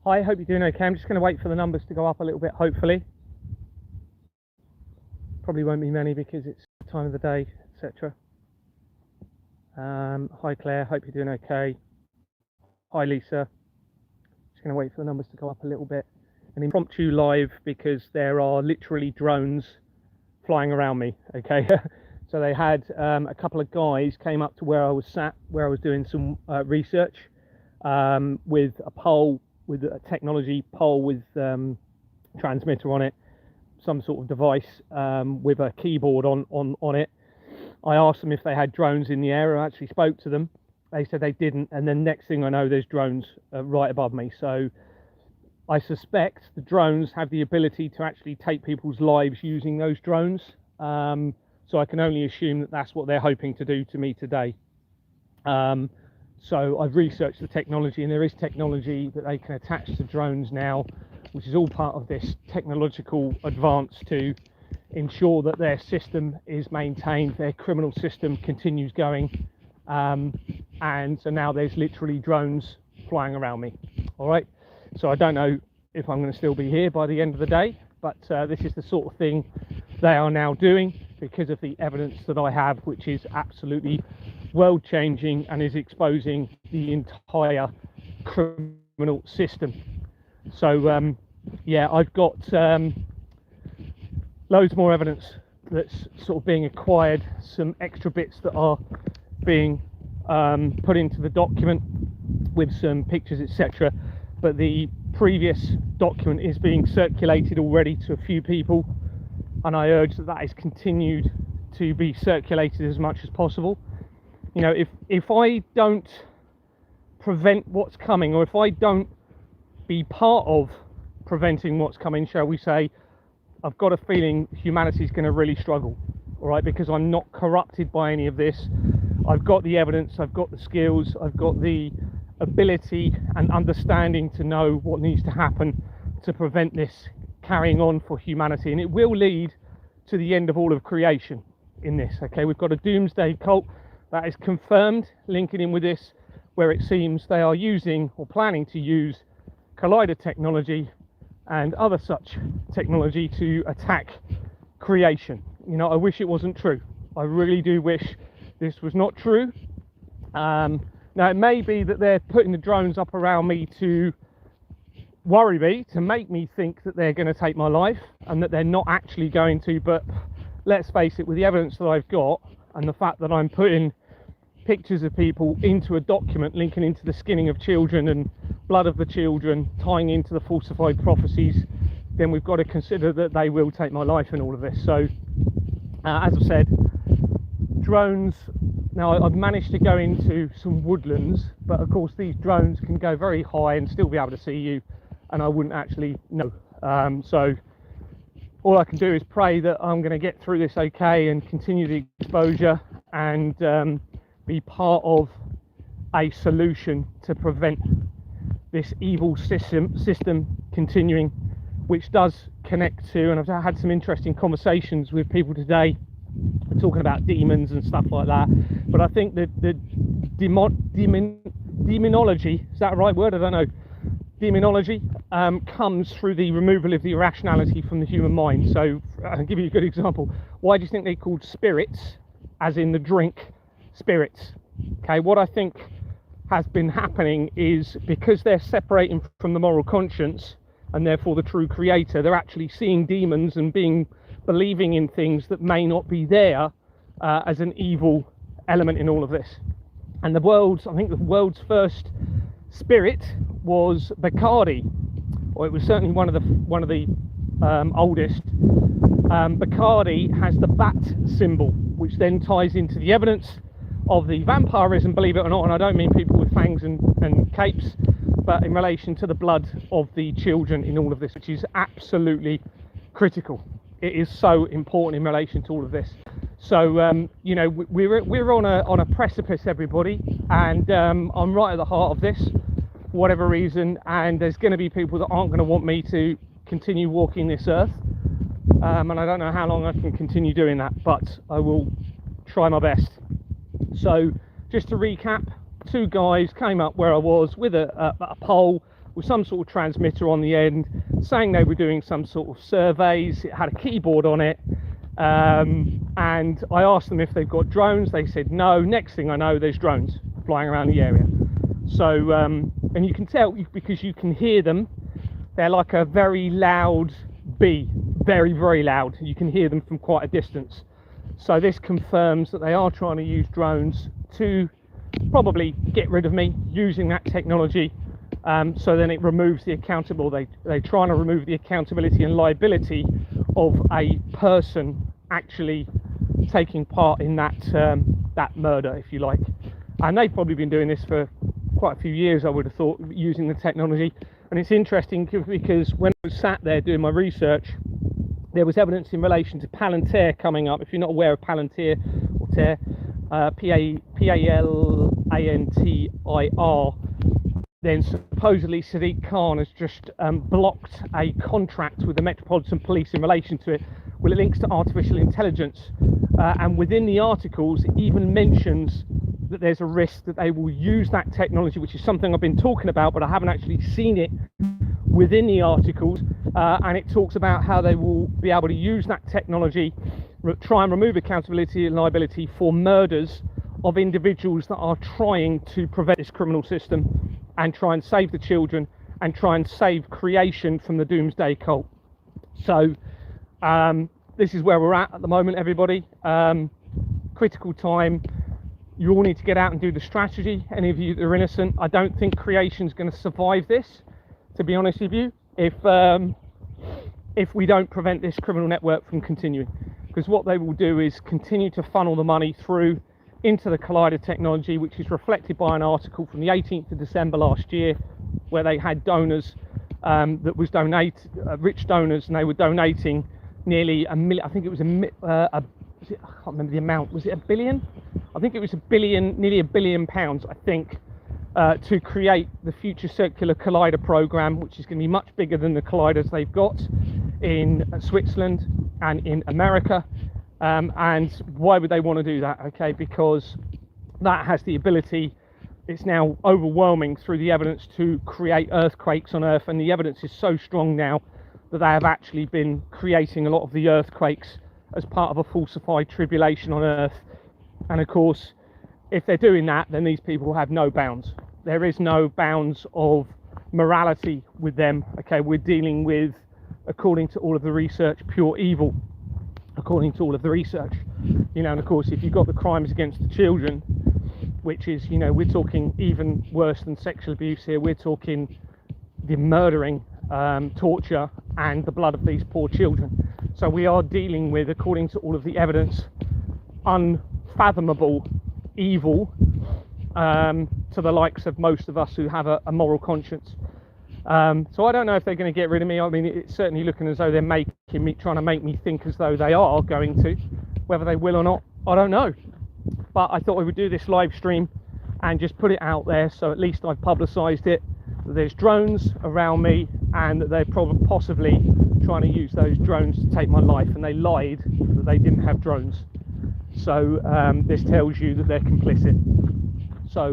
Hi, hope you're doing okay. I'm just going to wait for the numbers to go up a little bit, hopefully. Probably won't be many because it's the time of the day, etc. Hi Claire, hope you're doing okay. Hi Lisa. Just going to wait for the numbers to go up a little bit. An impromptu live because there are literally drones flying around me, okay? So they had a couple of guys came up to where I was sat, where I was doing some research with a pole, with a technology pole with transmitter on it, some sort of device with a keyboard on it. I asked them if they had drones in the air. I actually spoke to them. They said they didn't, and then next thing I know, there's drones right above me. So I suspect the drones have the ability to actually take people's lives using those drones. So I can only assume that that's what they're hoping to do to me today. So I've researched the technology, and there is technology that they can attach to drones now, which is all part of this technological advance to ensure that their system is maintained, their criminal system continues going. And so now there's literally drones flying around me. All right. So I don't know if I'm going to still be here by the end of the day, but this is the sort of thing they are now doing because of the evidence that I have, which is absolutely world changing and is exposing the entire criminal system. So yeah, I've got loads more evidence that's sort of being acquired, some extra bits that are being put into the document with some pictures, etc. But the previous document is being circulated already to a few people, and I urge that that is continued to be circulated as much as possible. You know, if I don't prevent what's coming, or if I don't be part of preventing what's coming, shall we say, I've got a feeling humanity's going to really struggle, all right, because I'm not corrupted by any of this. I've got the evidence, I've got the skills, I've got the ability and understanding to know what needs to happen to prevent this carrying on for humanity, and it will lead to the end of all of creation in this. Okay, we've got a doomsday cult that is confirmed, linking in with this, where it seems they are using or planning to use collider technology and other such technology to attack creation. You know, I wish it wasn't true. I really do wish this was not true. Now, it may be that they're putting the drones up around me to worry me, to make me think that they're going to take my life, and that they're not actually going to. But let's face it, with the evidence that I've got and the fact that I'm putting pictures of people into a document linking into the skinning of children and blood of the children, tying into the falsified prophecies, then we've got to consider that they will take my life in all of this. So as I said, drones, now I've managed to go into some woodlands, but of course these drones can go very high and still be able to see you, and I wouldn't actually know. So all I can do is pray that I'm going to get through this okay and continue the exposure and be part of a solution to prevent this evil system continuing, which does connect to, and I've had some interesting conversations with people today talking about demons and stuff like that, but I think that the demonology, is that the right word? I don't know. Demonology comes through the removal of the irrationality from the human mind. So I'll give you a good example. Why do you think they're called spirits, as in the drink spirits? Okay, what I think has been happening is because they're separating from the moral conscience and therefore the true creator, they're actually seeing demons and believing in things that may not be there as an evil element in all of this. And I think the world's first spirit was Bacardi, or it was certainly one of the oldest. Bacardi has the bat symbol, which then ties into the evidence of the vampirism, believe it or not, and I don't mean people with fangs and capes, but in relation to the blood of the children in all of this, which is absolutely critical. It is so important in relation to all of this. So you know, we're on a precipice, everybody, and I'm right at the heart of this for whatever reason, and there's going to be people that aren't going to want me to continue walking this earth, and I don't know how long I can continue doing that, but I will try my best. So just to recap, two guys came up where I was with a pole with some sort of transmitter on the end, saying they were doing some sort of surveys. It had a keyboard on it, and I asked them if they've got drones. They said no. Next thing I know, there's drones flying around the area. So and you can tell because you can hear them. They're like a very loud bee, very, very loud. You can hear them from quite a distance. So this confirms that they are trying to use drones to probably get rid of me using that technology. So then it removes the they're trying to remove the accountability and liability of a person actually taking part in that murder, if you like. And they've probably been doing this for quite a few years, I would have thought, using the technology. And it's interesting because when I was sat there doing my research, there was evidence in relation to Palantir coming up. If you're not aware of Palantir, or TAIR, Palantir, then supposedly Sadiq Khan has just blocked a contract with the Metropolitan Police in relation to it. Well, it links to artificial intelligence, and within the articles it even mentions that there's a risk that they will use that technology, which is something I've been talking about, but I haven't actually seen it within the articles, and it talks about how they will be able to use that technology, try and remove accountability and liability for murders of individuals that are trying to prevent this criminal system and try and save the children and try and save creation from the doomsday cult. So this is where we're at the moment, everybody. Critical time. You all need to get out and do the strategy. Any of you that are innocent, I don't think creation's going to survive this, to be honest with you, if we don't prevent this criminal network from continuing. Because what they will do is continue to funnel the money through into the Collider technology, which is reflected by an article from the 18th of December last year, where they had donors that was rich donors, and they were donating nearly a million. I think it was I can't remember the amount. Was it $1 billion? I think it was $1 billion, nearly £1 billion, I think, to create the Future Circular Collider program, which is going to be much bigger than the colliders they've got in Switzerland and in America. And why would they want to do that? Okay, because that has the ability, it's now overwhelming through the evidence, to create earthquakes on Earth, and the evidence is so strong now that they have actually been creating a lot of the earthquakes as part of a falsified tribulation on Earth. And of course, if they're doing that, then these people have no bounds. There is no bounds of morality with them. Okay, we're dealing with, according to all of the research, pure evil. According to all of the research, and of course, if you've got the crimes against the children, which is, we're talking even worse than sexual abuse here. We're talking the murdering, torture, and the blood of these poor children. So we are dealing with, according to all of the evidence, unfathomable evil to the likes of most of us who have a moral conscience. So I don't know if they're going to get rid of me. I mean, it's certainly looking as though they're trying to make me think as though they are going to. Whether they will or not, I don't know. But I thought we would do this live stream and just put it out there, so at least I've publicised it, that there's drones around me, and that they're probably possibly trying to use those drones to take my life, and they lied that they didn't have drones. So this tells you that they're complicit. So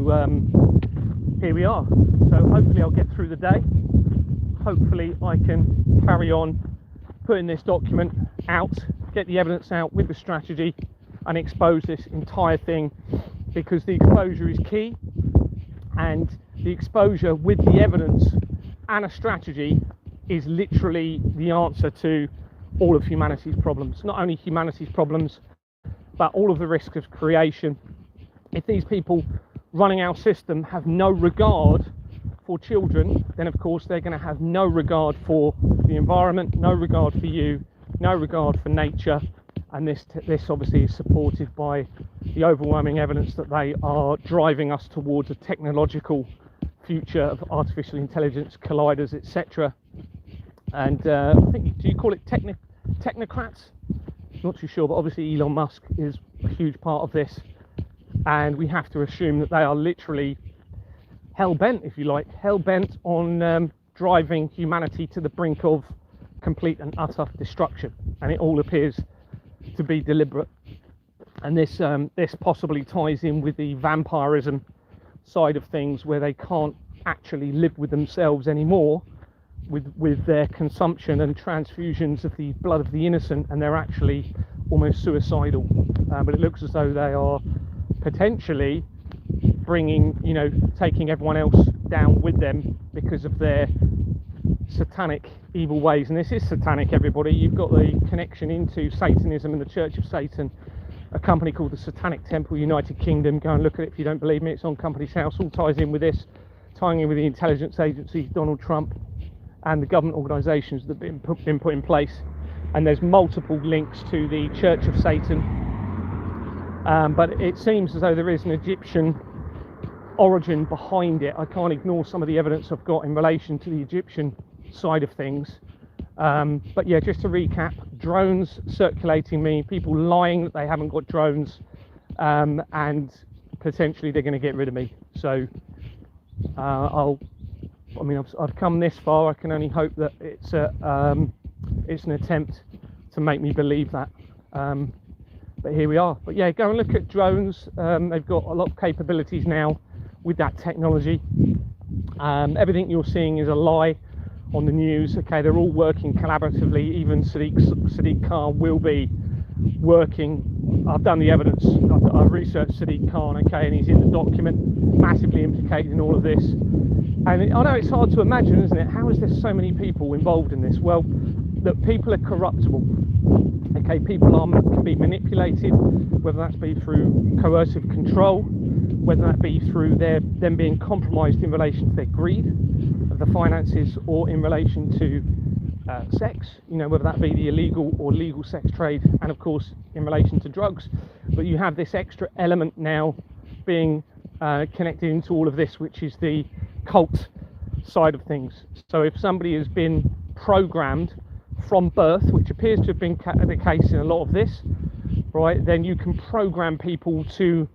here we are. So hopefully I'll get through the day. Hopefully I can carry on putting this document out, get the evidence out with the strategy, and expose this entire thing, because the exposure is key, and the exposure with the evidence and a strategy is literally the answer to all of humanity's problems. Not only humanity's problems, but all of the risks of creation. If these people running our system have no regard for children, then of course they're going to have no regard for the environment, no regard for you, no regard for nature. And this obviously is supported by the overwhelming evidence that they are driving us towards a technological future of artificial intelligence, colliders, etc. And I think, do you call it technocrats? Not too sure, but obviously Elon Musk is a huge part of this, and we have to assume that they are literally hell-bent, if you like, hell-bent on driving humanity to the brink of complete and utter destruction, and it all appears to be deliberate. And this possibly ties in with the vampirism side of things, where they can't actually live with themselves anymore with their consumption and transfusions of the blood of the innocent, and they're actually almost suicidal. But it looks as though they are potentially bringing, taking everyone else down with them because of their satanic evil ways. And this is satanic, everybody. You've got the connection into Satanism and the Church of Satan, a company called the Satanic Temple United Kingdom. Go and look at it if you don't believe me. It's on Companies House. All ties in with this, tying in with the intelligence agencies, Donald Trump, and the government organisations that have been put in place. And there's multiple links to the Church of Satan, but it seems as though there is an Egyptian origin behind it. I can't ignore some of the evidence I've got in relation to the Egyptian side of things. But yeah, just to recap, drones circulating me, people lying that they haven't got drones, and potentially they're going to get rid of me. So I've come this far. I can only hope that it's an attempt to make me believe that. But here we are. But yeah, go and look at drones. They've got a lot of capabilities now with that technology. Everything you're seeing is a lie on the news. Okay, they're all working collaboratively. Even Sadiq Khan will be working. I've done the evidence. I've researched Sadiq Khan. Okay, and he's in the document, massively implicated in all of this. And I know it's hard to imagine, isn't it? How is there so many people involved in this? Well, look, people are corruptible. Okay, people can be manipulated, whether that's be through coercive control, whether that be through them being compromised in relation to their greed of the finances, or in relation to sex, whether that be the illegal or legal sex trade, and of course in relation to drugs. But you have this extra element now being connected into all of this, which is the cult side of things. So if somebody has been programmed from birth, which appears to have been the case in a lot of this, right, then you can program people to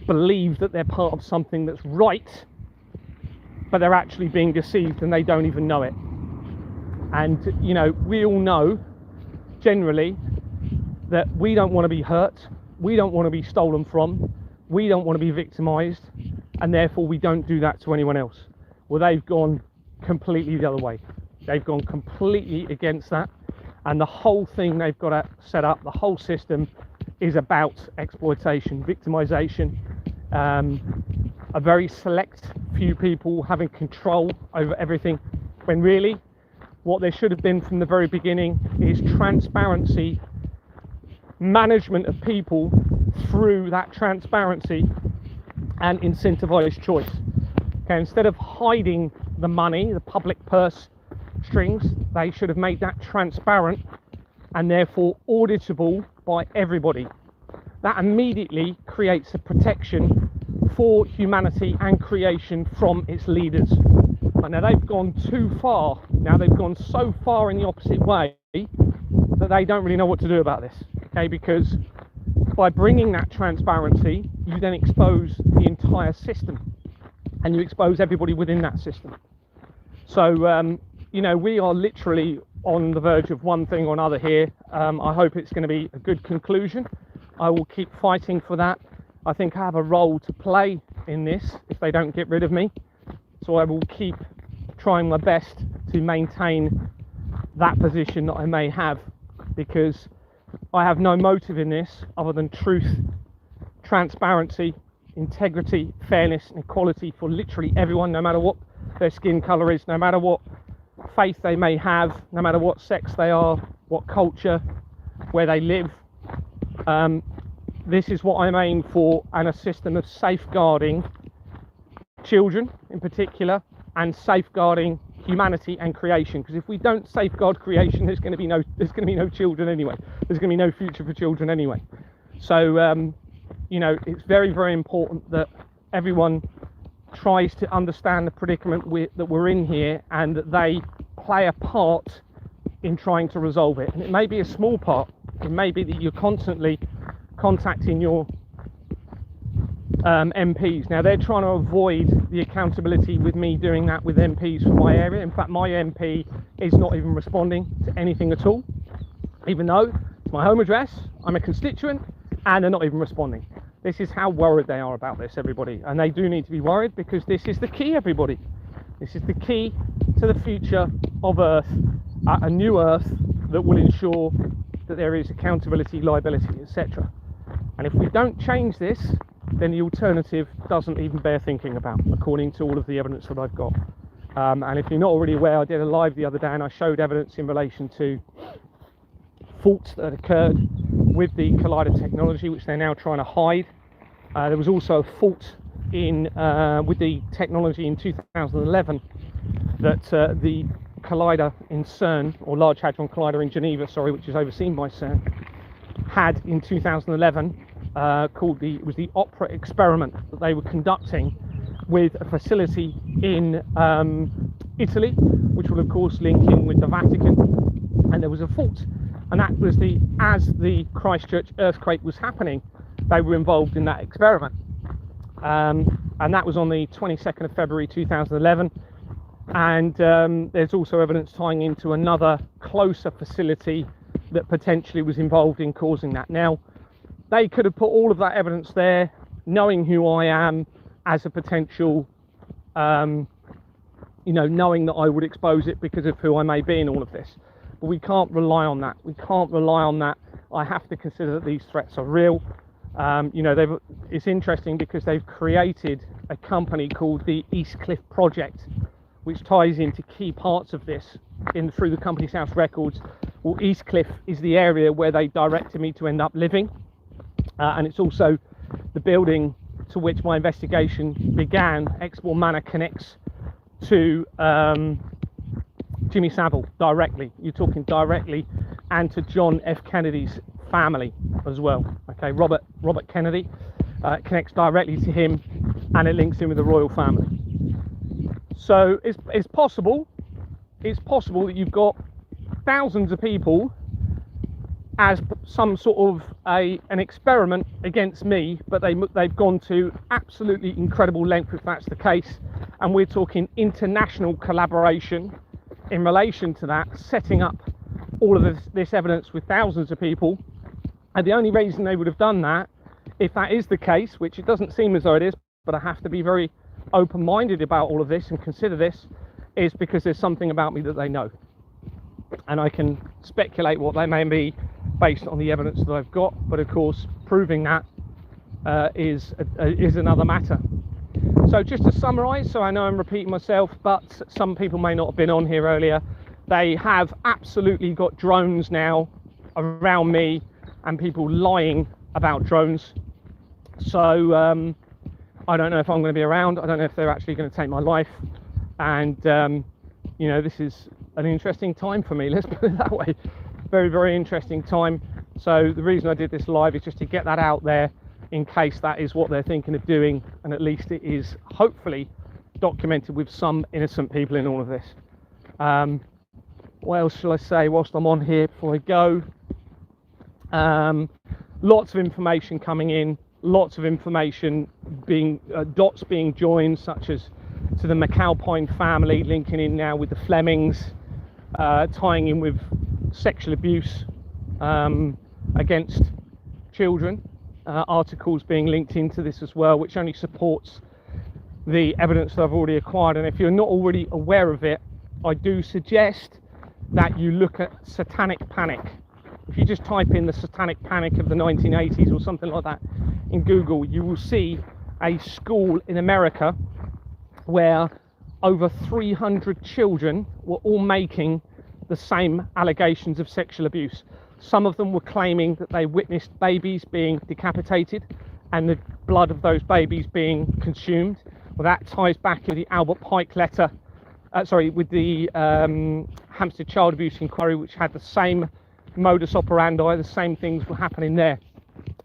believe that they're part of something that's right, but they're actually being deceived and they don't even know it. And we all know generally that we don't want to be hurt, we don't want to be stolen from, we don't want to be victimized, and therefore we don't do that to anyone else. Well, they've gone completely the other way. They've gone completely against that, and the whole thing they've got to set up, the whole system, is about exploitation, victimization, a very select few people having control over everything, when really what there should have been from the very beginning is transparency, management of people through that transparency, and incentivized choice. Okay, instead of hiding the money, the public purse strings, they should have made that transparent and therefore auditable by everybody. That immediately creates a protection for humanity and creation from its leaders. And now they've gone too far. Now they've gone so far in the opposite way that they don't really know what to do about this. Okay, because by bringing that transparency, you then expose the entire system, and you expose everybody within that system. So we are literally on the verge of one thing or another here. I hope it's going to be a good conclusion. I will keep fighting for that. I think I have a role to play in this if they don't get rid of me. So I will keep trying my best to maintain that position that I may have, because I have no motive in this other than truth, transparency, integrity, fairness and equality for literally everyone, no matter what their skin colour is, no matter what faith they may have, no matter what sex they are, what culture, where they live. This is what I'm aiming for, and a system of safeguarding children in particular, and safeguarding humanity and creation. Because if we don't safeguard creation, there's going to be no children anyway. There's going to be no future for children anyway. So it's very, very important that everyone tries to understand the predicament that we're in here, and that they play a part in trying to resolve it. And it may be a small part. It may be that you're constantly contacting your MPs. Now they're trying to avoid the accountability with me doing that with MPs from my area. In fact, my MP is not even responding to anything at all, even though it's my home address, I'm a constituent, and they're not even responding. This is how worried they are about this, everybody. And they do need to be worried, because this is the key, everybody. This is the key to the future of Earth, a new Earth that will ensure that there is accountability, liability, etc. And if we don't change this, then the alternative doesn't even bear thinking about, according to all of the evidence that I've got. And if you're not already aware, I did a live the other day and I showed evidence in relation to faults that had occurred with the collider technology, which they're now trying to hide. There was also a fault with the technology in 2011 that the collider in CERN, or Large Hadron Collider in Geneva, sorry, which is overseen by CERN, had in 2011 called it was the Opera experiment that they were conducting with a facility in Italy, which will of course link in with the Vatican. And there was a fault, and that was as the Christchurch earthquake was happening, they were involved in that experiment. And that was on the 22nd of February 2011. And there's also evidence tying into another closer facility that potentially was involved in causing that. Now, they could have put all of that evidence there, knowing who I am as a potential, knowing that I would expose it because of who I may be in all of this. But we can't rely on that. We can't rely on that. I have to consider that these threats are real. It's interesting because they've created a company called the East Cliff Project, which ties into key parts of this through the Company's House records. Well, East Cliff is the area where they directed me to end up living, and it's also the building to which my investigation began. Exmoor Manor connects to Jimmy Savile directly. You're talking directly, and to John F. Kennedy's family as well. Okay, Robert Kennedy connects directly to him, and it links in with the royal family. So it's possible that you've got thousands of people as some sort of an experiment against me, but they've gone to absolutely incredible length if that's the case, and we're talking international collaboration in relation to that, setting up all of this evidence with thousands of people. And the only reason they would have done that, if that is the case, which it doesn't seem as though it is, but I have to be very open-minded about all of this and consider this, is because there's something about me that they know, and I can speculate what they may be based on the evidence that I've got. But of course, proving that is another matter. So just to summarize, so I know I'm repeating myself, but some people may not have been on here earlier, they have absolutely got drones now around me and people lying about drones. So I don't know if I'm going to be around. I don't know if they're actually going to take my life. And this is an interesting time for me, let's put it that way. Very, very interesting time. So the reason I did this live is just to get that out there in case that is what they're thinking of doing, and at least it is hopefully documented with some innocent people in all of this. What else shall I say whilst I'm on here before I go? Lots of information coming in, lots of information being dots being joined, such as to the McAlpine family, linking in now with the Flemings, tying in with sexual abuse against children. Articles being linked into this as well, which only supports the evidence that I've already acquired. And if you're not already aware of it, I do suggest that you look at satanic panic. If you just type in the satanic panic of the 1980s or something like that in Google, you will see a school in America where over 300 children were all making the same allegations of sexual abuse. Some of them were claiming that they witnessed babies being decapitated and the blood of those babies being consumed. Well, that ties back to the Albert Pike letter, with the Hampstead Child Abuse Inquiry, which had the same modus operandi, the same things were happening there.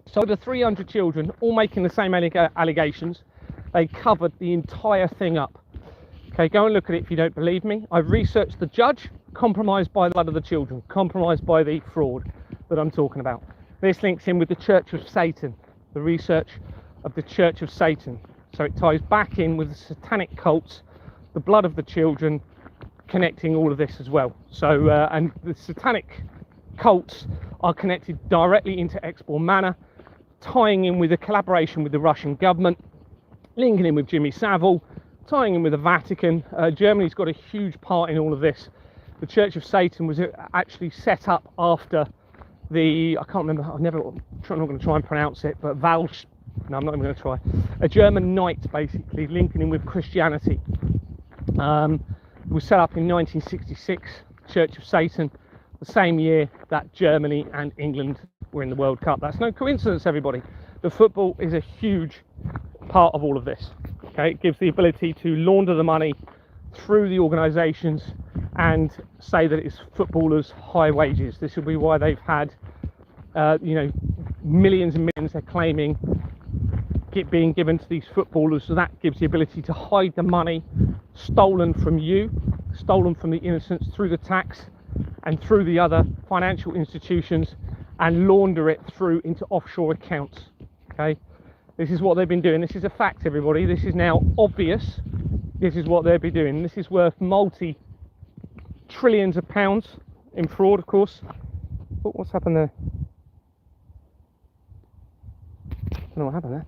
So the 300 children all making the same allegations, they covered the entire thing up. Okay, go and look at it if you don't believe me. I've researched the judge, compromised by the blood of the children, compromised by the fraud that I'm talking about. This links in with the Church of Satan, the research of the Church of Satan. So it ties back in with the satanic cults, the blood of the children, connecting all of this as well. So, and the satanic cults are connected directly into Exmoor Manor, tying in with the collaboration with the Russian government, linking in with Jimmy Savile, tying in with the Vatican, Germany's got a huge part in all of this. The Church of Satan was actually set up after the, I can't remember, I'm not going to try and pronounce it, but no, I'm not even going to try. A German knight, basically, linking in with Christianity. It was set up in 1966, Church of Satan, the same year that Germany and England were in the World Cup. That's no coincidence, everybody. The football is a huge part of all of this. Okay, it gives the ability to launder the money through the organisations and say that it's footballers' high wages. This will be why they've had, millions and millions they're claiming being given to these footballers. So that gives the ability to hide the money stolen from you, stolen from the innocents through the tax and through the other financial institutions, and launder it through into offshore accounts. Okay, this is what they've been doing. This is a fact, everybody. This is now obvious. This is what they'll be doing. This is worth multi-trillions of pounds in fraud, of course. Oh, what's happened there? I don't know what happened there.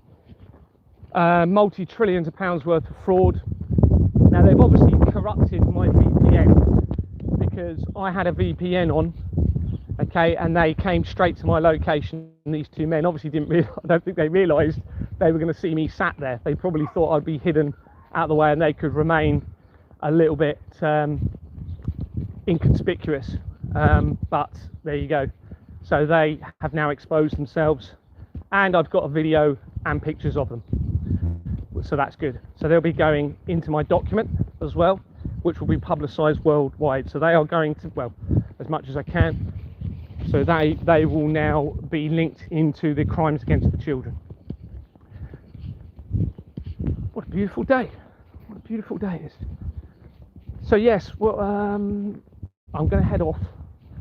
Multi-trillions of pounds worth of fraud. Now, they've obviously corrupted my VPN because I had a VPN on, okay, and they came straight to my location. And these two men obviously didn't I don't think they realised they were going to see me sat there. They probably thought I'd be hidden out of the way and they could remain a little bit inconspicuous, but there you go. So they have now exposed themselves, and I've got a video and pictures of them, so that's good. So they'll be going into my document as well, which will be publicised worldwide. So they are going to, well, as much as I can, so they will now be linked into the crimes against the children. What a beautiful day. What a beautiful day it is. So yes, well, I'm going to head off.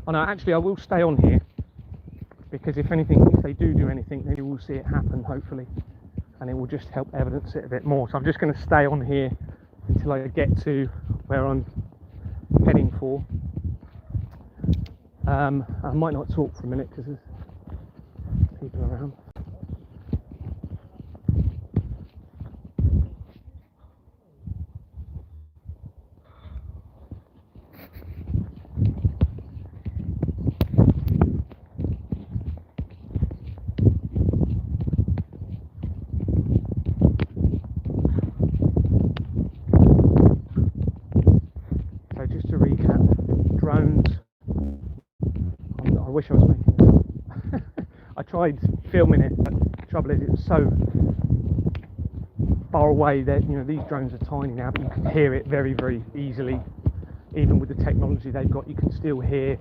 Oh no, actually I will stay on here, because if they do anything, then you will see it happen, hopefully, and it will just help evidence it a bit more. So I'm just going to stay on here until I get to where I'm heading for. I might not talk for a minute because there's people around. So just to recap, drones. I wish I was making this up. I tried filming it, but the trouble is it's so far away that, these drones are tiny now, but you can hear it very, very easily. Even with the technology they've got, you can still hear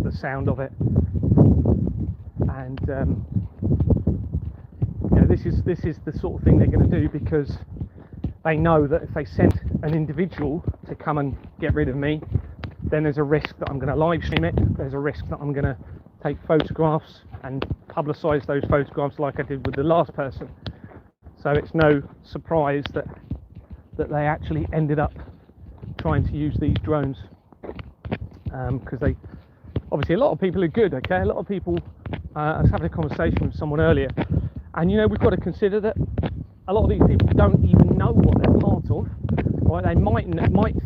the sound of it. And this is the sort of thing they're going to do, because they know that if they send an individual to come and get rid of me, then there's a risk that I'm going to live stream it. There's a risk that I'm going to take photographs and publicise those photographs like I did with the last person. So it's no surprise that they actually ended up trying to use these drones, because they obviously, a lot of people are good. Okay, a lot of people. I was having a conversation with someone earlier, and we've got to consider that a lot of these people don't even know what they're part of. Right? They might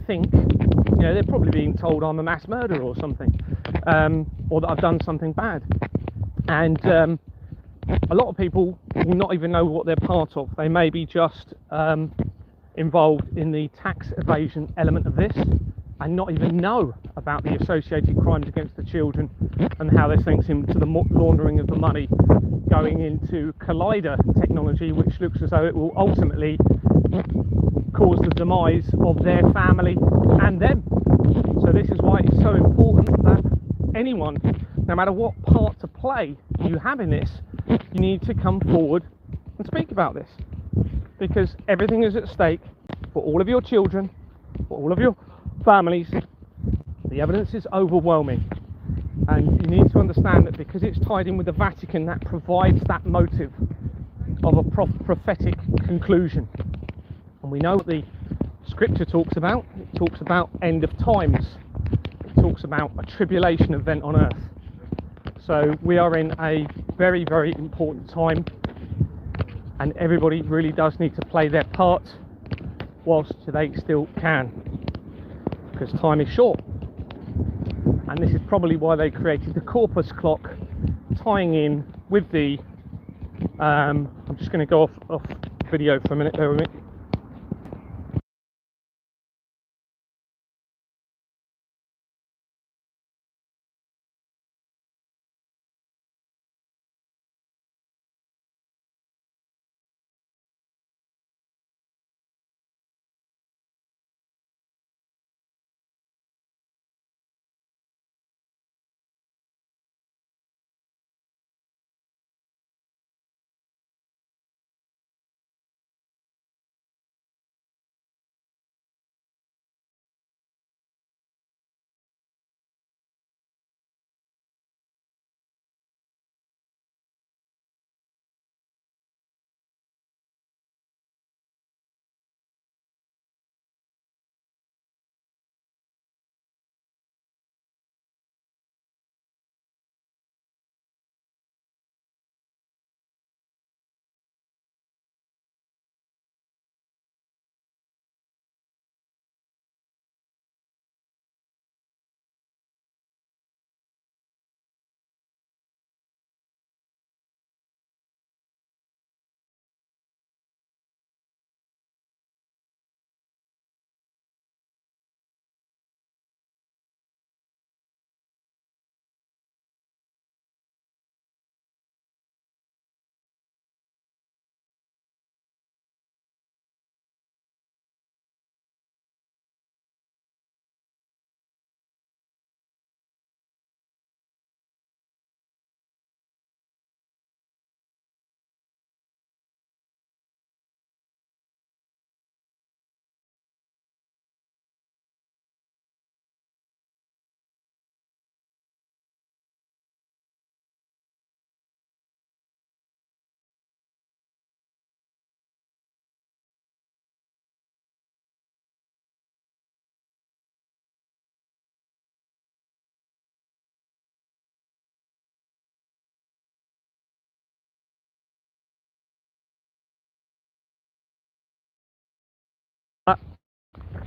think, they're probably being told I'm a mass murderer or something, or that I've done something bad. And a lot of people will not even know what they're part of. They may be just involved in the tax evasion element of this and not even know about the associated crimes against the children and how this links into the laundering of the money going into collider technology, which looks as though it will ultimately cause the demise of their family and them. So this is why it's so important that anyone, no matter what part to play you have in this, you need to come forward and speak about this, because everything is at stake for all of your children, for all of your families. The evidence is overwhelming, and you need to understand that because it's tied in with the Vatican, that provides that motive of a prophetic conclusion. And we know what the scripture talks about. It talks about end of times. It talks about a tribulation event on earth. So we are in a very, very important time, and everybody really does need to play their part whilst they still can, because time is short. And this is probably why they created the corpus clock, tying in with the I'm just going to go off video for a minute, bear with me.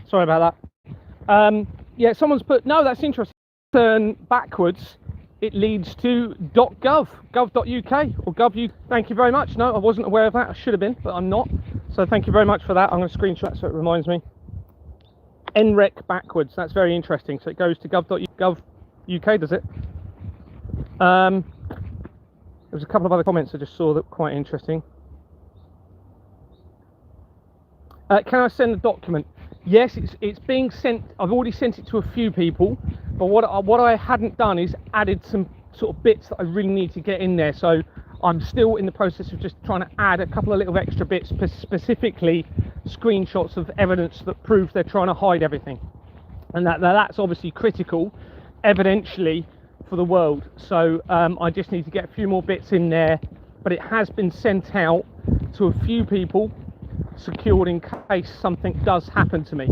Sorry about that. Yeah, someone's put, no, that's interesting. Turn backwards, it leads to .gov, gov.uk or gov.uk. Thank you very much. No, I wasn't aware of that. I should have been, but I'm not. So thank you very much for that. I'm going to screenshot so it reminds me. NREC backwards, that's very interesting. So it goes to gov.uk, does it? There was a couple of other comments I just saw that were quite interesting. Can I send the document? Yes, it's being sent. I've already sent it to a few people, but what I hadn't done is added some sort of bits that I really need to get in there. So I'm still in the process of just trying to add a couple of little extra bits, specifically screenshots of evidence that proves they're trying to hide everything, and that's obviously critical, evidentially, for the world. So I just need to get a few more bits in there, but it has been sent out to a few people, secured in case something does happen to me.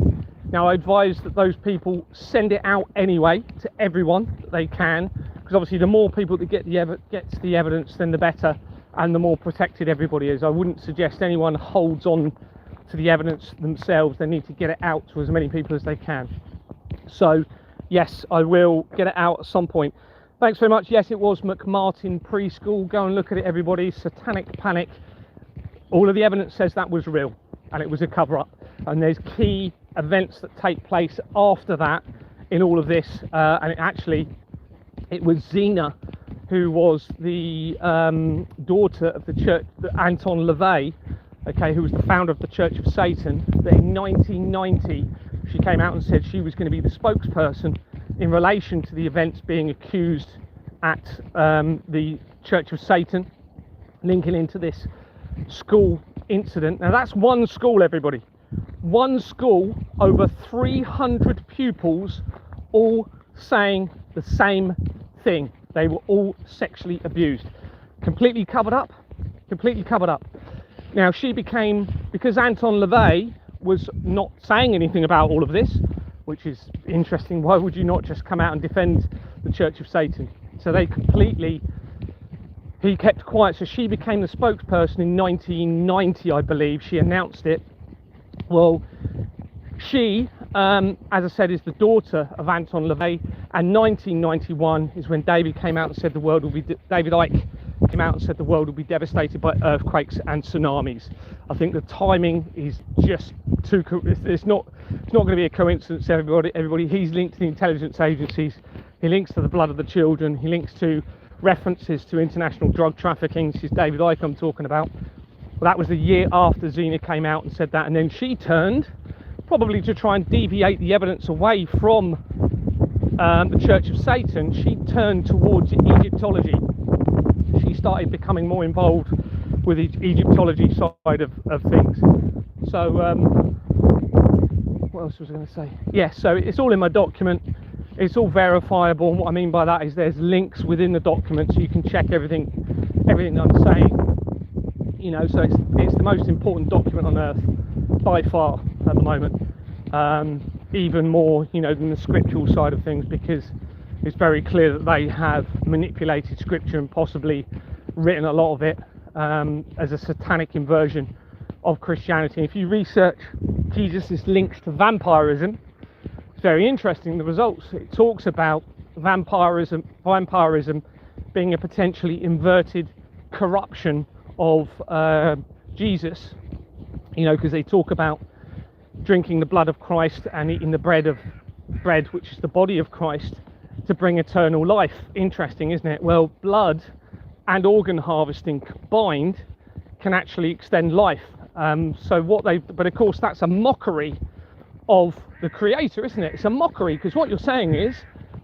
Now I advise that those people send it out anyway to everyone that they can, because obviously the more people that gets the evidence, then the better, and the more protected everybody is. I wouldn't suggest anyone holds on to the evidence themselves. They need to get it out to as many people as they can. So yes, I will get it out at some point. Thanks very much. Yes, it was McMartin Preschool. Go and look at it, everybody. Satanic Panic. All of the evidence says that was real, and it was a cover-up. And there's key events that take place after that in all of this. And it was Zena, who was the daughter of the church, Anton LaVey, okay, who was the founder of the Church of Satan. That in 1990, she came out and said she was going to be the spokesperson in relation to the events being accused at the Church of Satan, linking into this school incident. Now that's one school, everybody. One school, over 300 pupils, all saying the same thing. They were all sexually abused. Completely covered up. Completely covered up. Now she became, because Anton LaVey was not saying anything about all of this, which is interesting. Why would you not just come out and defend the Church of Satan? So he kept quiet. So she became the spokesperson in 1990, I believe. She announced it, Well, she, as I said, is the daughter of Anton LaVey, and 1991 is when David came out and said the world will be David Icke came out and said the world will be devastated by earthquakes and tsunamis. I think the timing is just too. It's not going to be a coincidence. Everybody. He's linked to the intelligence agencies. He links to the blood of the children. He links to references to international drug trafficking. This is David Icke I'm talking about. Well, that was the year after Zena came out and said that, and then she turned, probably to try and deviate the evidence away from the Church of Satan. She turned towards Egyptology. She started becoming more involved with the Egyptology side of things. So what else was I going to say? Yeah, so it's all in my document. It's all verifiable, and what I mean by that is there's links within the document so you can check everything I'm saying. You know, so it's the most important document on earth by far at the moment, even more, you know, than the scriptural side of things, because it's very clear that they have manipulated scripture and possibly written a lot of it as a satanic inversion of Christianity. If you research Jesus' links to vampirism, it's very interesting, the results. It talks about vampirism being a potentially inverted corruption of Jesus, you know, because they talk about drinking the blood of Christ and eating the bread, which is the body of Christ, to bring eternal life. Interesting, isn't it? Well, blood and organ harvesting combined can actually extend life. But of course that's a mockery of the Creator, isn't it? It's a mockery, because what you're saying is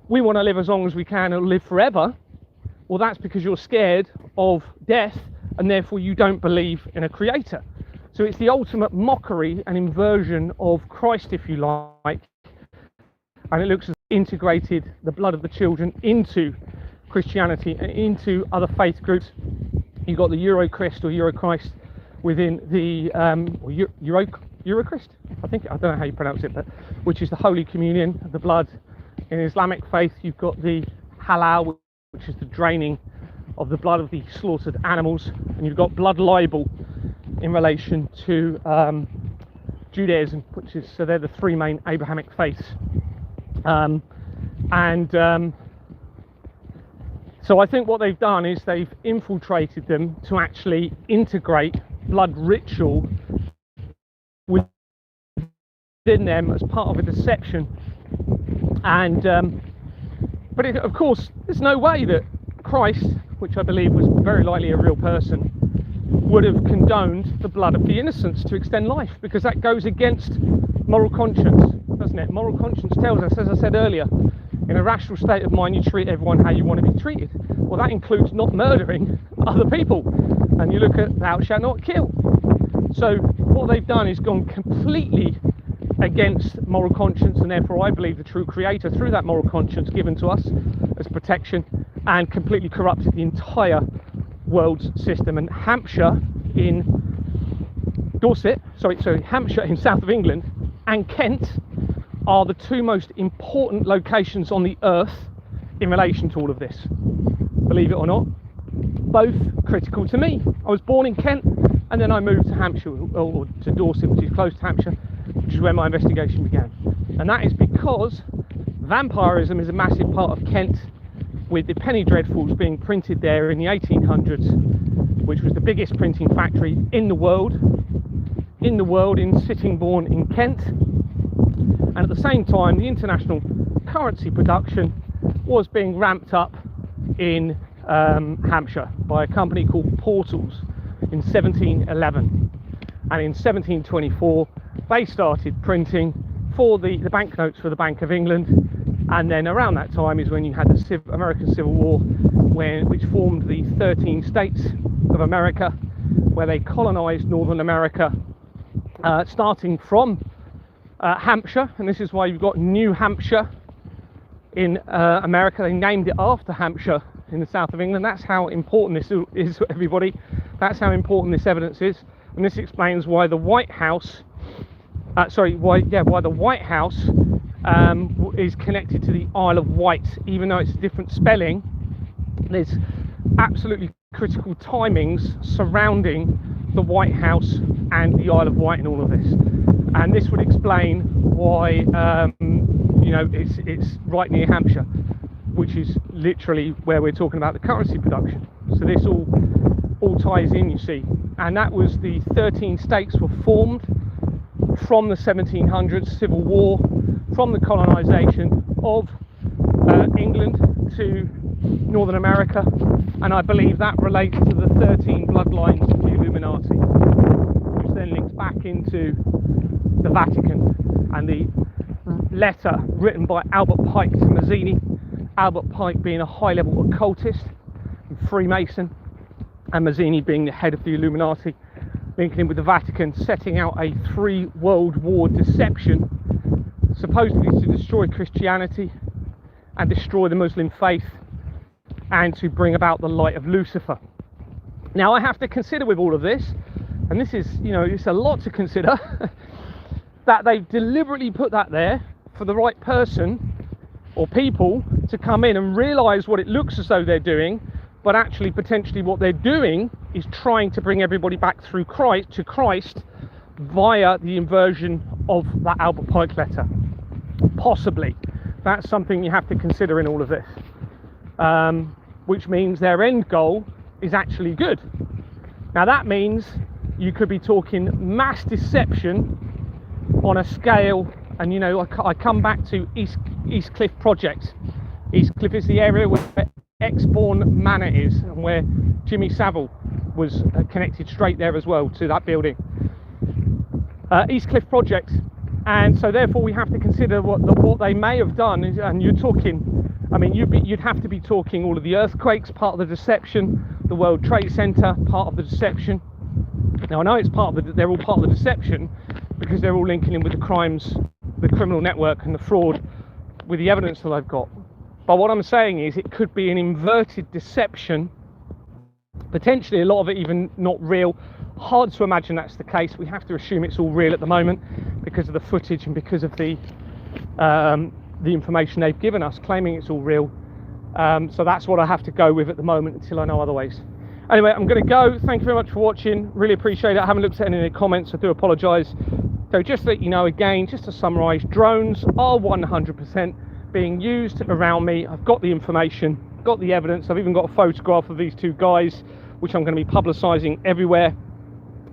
we want to live as long as we can and live forever. Well, that's because you're scared of death, and therefore you don't believe in a Creator. So it's the ultimate mockery and inversion of Christ, if you like, and it looks as integrated the blood of the children into Christianity and into other faith groups. You've got the Eurochrist or Eurochrist within the Eurochrist, I don't know how you pronounce it, but which is the Holy Communion, the blood. In Islamic faith, you've got the halal, which is the draining of the blood of the slaughtered animals, and you've got blood libel in relation to Judaism, so they're the three main Abrahamic faiths. So I think what they've done is they've infiltrated them to actually integrate blood ritual within them as part of a deception. But of course, there's no way that Christ, which I believe was very likely a real person, would have condoned the blood of the innocents to extend life, because that goes against moral conscience, doesn't it? Moral conscience tells us, as I said earlier, in a rational state of mind you treat everyone how you want to be treated. Well, that includes not murdering other people, and you look at thou shalt not kill. So what they've done is gone completely against moral conscience, and therefore I believe the true Creator, through that moral conscience given to us as protection, and completely corrupted the entire world's system. And Hampshire in Hampshire in south of England and Kent are the two most important locations on the earth in relation to all of this, believe it or not. Both critical to me. I was born in Kent, and then I moved to Hampshire, or to Dorset, which is close to Hampshire, which is where my investigation began. And that is because vampirism is a massive part of Kent, with the penny dreadfuls being printed there in the 1800s, which was the biggest printing factory in the world in Sittingbourne in Kent. And at the same time, the international currency production was being ramped up in Hampshire by a company called Portals in 1711. And in 1724 they started printing for the banknotes for the Bank of England. And then around that time is when you had the American Civil War, which formed the 13 states of America, where they colonized Northern America, starting from Hampshire. And this is why you've got New Hampshire in America. They named it after Hampshire in the south of England. That's how important this is, everybody. That's how important this evidence is. And this explains why the White House why the White House is connected to the Isle of Wight, even though it's a different spelling. There's absolutely critical timings surrounding the White House and the Isle of Wight in all of this. and this would explain why you know, it's right near Hampshire, which is literally where we're talking about the currency production. So this all ties in, you see. And that was the 13 states were formed from the 1700s, Civil War, from the colonisation of England to Northern America, and I believe that relates to the 13 bloodlines of the Illuminati, which then links back into the Vatican and the letter written by Albert Pike to Mazzini, Albert Pike being a high-level occultist and Freemason, and Mazzini being the head of the Illuminati, linking in with the Vatican, setting out a 3 world war deception, supposedly to destroy Christianity and destroy the Muslim faith, and to bring about the light of Lucifer. Now, I have to consider with all of this, and this is, you know, it's a lot to consider, that they've deliberately put that there for the right person or people to come in and realise what it looks as though they're doing, but actually potentially what they're doing is trying to bring everybody back through Christ via the inversion of that Albert Pike letter. Possibly. That's something you have to consider in all of this, which means their end goal is actually good. Now that means you could be talking mass deception on a scale, and you know, I come back to East Cliff Project. East Cliff is the area where Exbourne Manor is, and where Jimmy Savile was connected straight there as well to that building. East Cliff Project. And so therefore we have to consider what they may have done, and you're talking, I mean, you'd have to be talking all of the earthquakes, part of the deception, the World Trade Center, part of the deception. Now I know it's they're all part of the deception because they're all linking in with the crimes, the criminal network and the fraud with the evidence that I've got. But what I'm saying is it could be an inverted deception, potentially a lot of it even not real. Hard to imagine that's the case. We have to assume it's all real at the moment because of the footage and because of the information they've given us, claiming it's all real. So that's what I have to go with at the moment until I know otherwise. Anyway, I'm going to go. Thank you very much for watching. Really appreciate it. I haven't looked at any of the comments. I do apologise. So just to let you know again, just to summarise, drones are 100% being used around me. I've got the information, got the evidence. I've even got a photograph of these 2 guys, which I'm going to be publicising everywhere.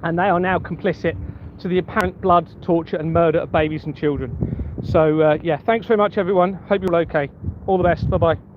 And they are now complicit to the apparent blood, torture and murder of babies and children. So yeah, thanks very much everyone. Hope you're all okay. All the best. Bye bye.